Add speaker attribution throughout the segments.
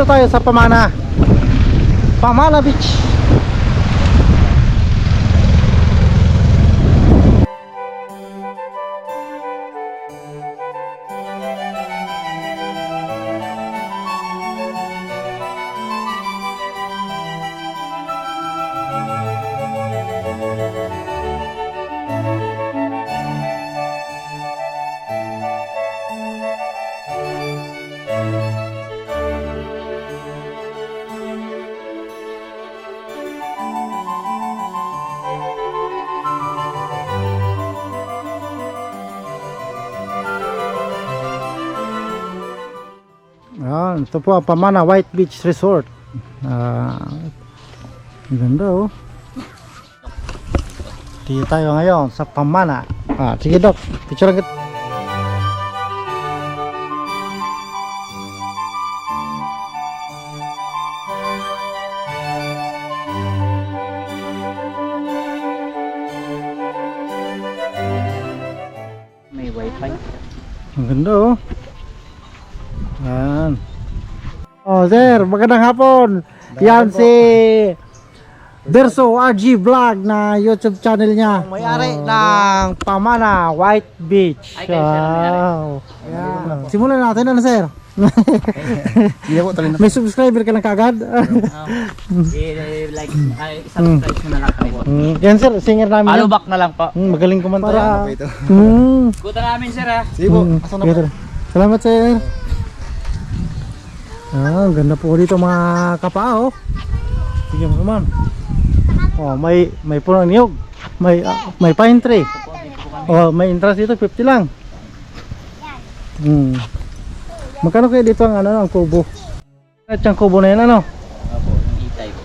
Speaker 1: Nandito tayo sa Pamana Beach. Ito po ang Pamana White Beach Resort. Ganda oh. Dito tayo ngayon sa Pamana. Sige Dok, picture lang.
Speaker 2: May wifi.
Speaker 1: Ang ganda oh. Yan. Oh sir, magandang hapon. Yan si Berso RG Vlog na YouTube channel niya. May-ari ng Pamana White Beach.
Speaker 2: Ay, kayo, sir, may-ari.
Speaker 1: Wow. Yan. Simulan natin ano sir?
Speaker 3: Hindi ako talino.
Speaker 1: May subscriber ka lang kagad?
Speaker 2: Like, subscribe mo na lang po.
Speaker 1: Yan sir, singer namin yan.
Speaker 2: Follow back na lang po.
Speaker 1: Magaling kumanta.
Speaker 3: Para ito.
Speaker 2: Kuta namin sir ha.
Speaker 3: Sige po. Asan na po?
Speaker 1: Salamat sir. Ang ganda po dito mga kapa oh. Sige mo naman. Oh, may puno ng niyog. May pine tree. Oh, may interest dito 50 lang. Magkano kayo dito ang ang kubo? At yung kubo na yan ano?
Speaker 2: Opo, yung E-type.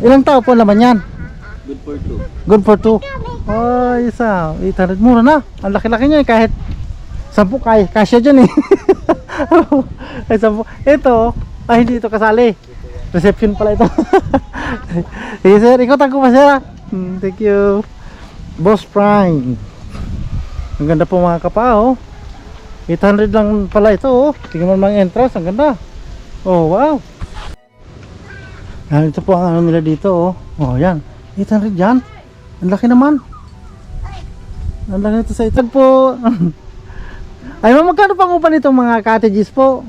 Speaker 1: Ilang tao po naman yan?
Speaker 2: Good for 2.
Speaker 1: Good for 2. Oh, isa. 800 mura na. Ang laki-laki niya kahit 10 kasya dyan eh. Ay 10. Ito, hindi ito kasali. Reception pala ito. Sige sir, ikutan ko pa sir. Thank you. Boss Prime. Ang ganda po mga kapa oh. 800 lang pala ito oh. Tingnan mo mga entrance, ang ganda. Oh wow. Yan, ito po ang ano nila dito oh. Oh yan, 800 yan. Ang laki naman. Ang laki nito sa itag po. Ay magkano pang upan itong mga cottages po?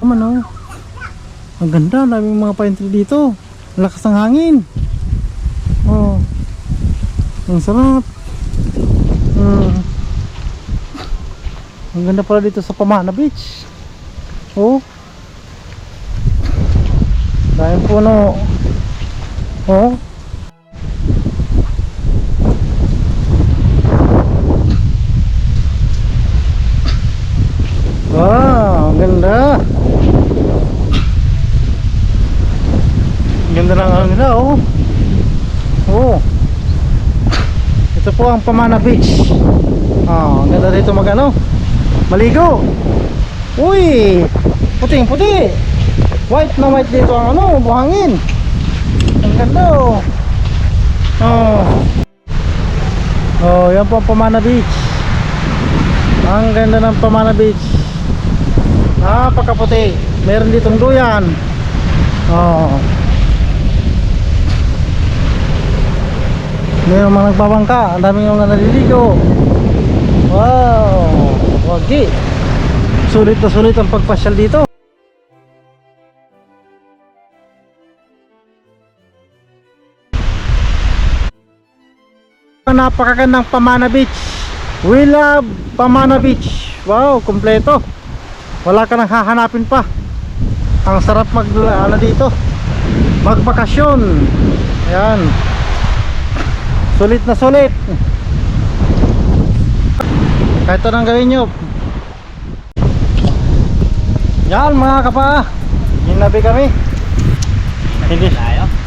Speaker 1: Ano? Ang ganda, daming mga pine tree dito. Ang lakas ng hangin. Oh. Ang sarap. Ang ganda pala dito sa Pamana Beach. Oh. Dahil puno. Oh. Wow, ang ganda. Ang ganda ng ano nila oh. Oh. Ito po ang Pamana Beach. Ang ganda dito magano. Maligo. Uy, puting-puti. White na white dito ang ano, buhangin. Ang ganda oh. Oh, yan po ang Pamana Beach. Ang ganda ng Pamana Beach. Napakaputi. Meron ditong duyan. Oh. Meron mga nagbabangka. Ang daming mga naliligo. Wow. Wagi. Sulit na sulit ang pagpasyal dito. Napakagandang Pamana Beach. We love Pamana Beach. Wow, kompleto. Wala ka nang hahanapin pa. Ang sarap dito. Magbakasyon. Ayan. Sulit na sulit. Kahit anong gawin nyo. Yan mga kapa. Ginabi kami.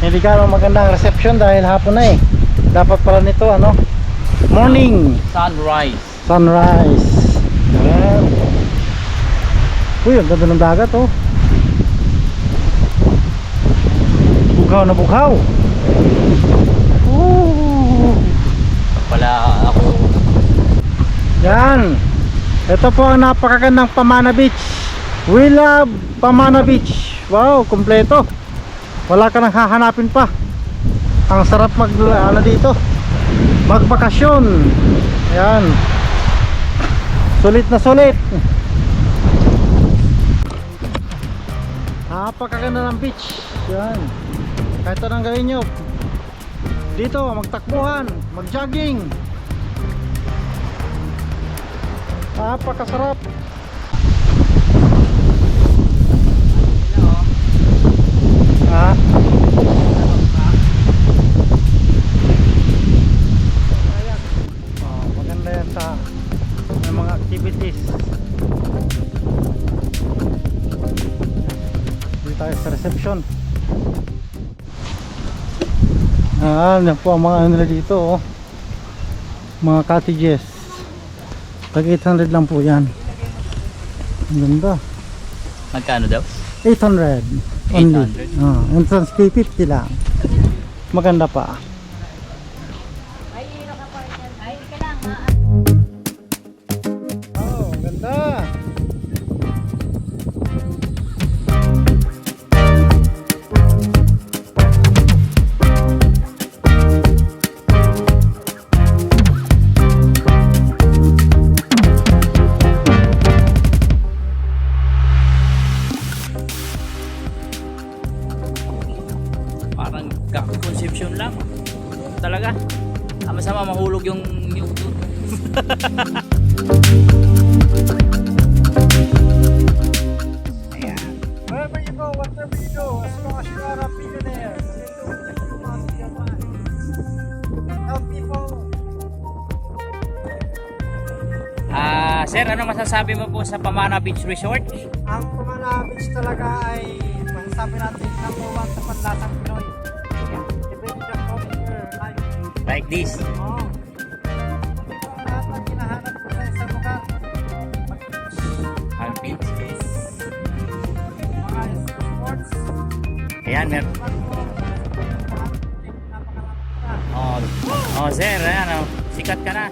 Speaker 1: Hindi ka magandang reception dahil hapon na eh. Dapat pala nito ano, morning sunrise. Ayan. Uy, ang ganda ng dagat oh. Bughaw na bughaw.
Speaker 2: Wala ako.
Speaker 1: Yan. Ito po ang napakagandang Pamana Beach. We love Pamana Beach. Wow, kompleto. Wala ka nang hahanapin pa. Ang sarap ano dito. Magbakasyon. Ayan. Sulit na sulit. Napakaganda ng beach. Yan. Kahit anong gawin nyo dito, magtakbuhan, mag-jogging. Napakasarap. Ha? Oh, maganda yan sa may mga activities. Dito tayo sa reception. Yan po ang mga ano nila dito, oh. Mga cottages. Tag 800 lang po yan. Ang ganda.
Speaker 2: Magkano daw?
Speaker 1: 800 only.
Speaker 2: 800?
Speaker 1: Entrance fee 50 lang. Maganda pa. Oh, ganda.
Speaker 2: Parang conception lang. Talaga. Masama mahulog yung YouTube. Ayan.
Speaker 1: Wherever you go, whatever you do, as long as you are a billionaire, help people.
Speaker 2: Sir, ano masasabi mo po sa Pamana Beach Resort?
Speaker 1: Ang Pamana Beach talaga ay masasabi natin number 1 sa panlasang Pinoy. Depende the culture, life.
Speaker 2: Like this.
Speaker 1: Oh. Ito ang lahat ng kinahanap ko sa isang lugar. Mag-beach.
Speaker 2: Ang beach.
Speaker 1: Mga sports.
Speaker 2: Ayan, meron. Oh, sir, ayan, oh. Sikat ka na.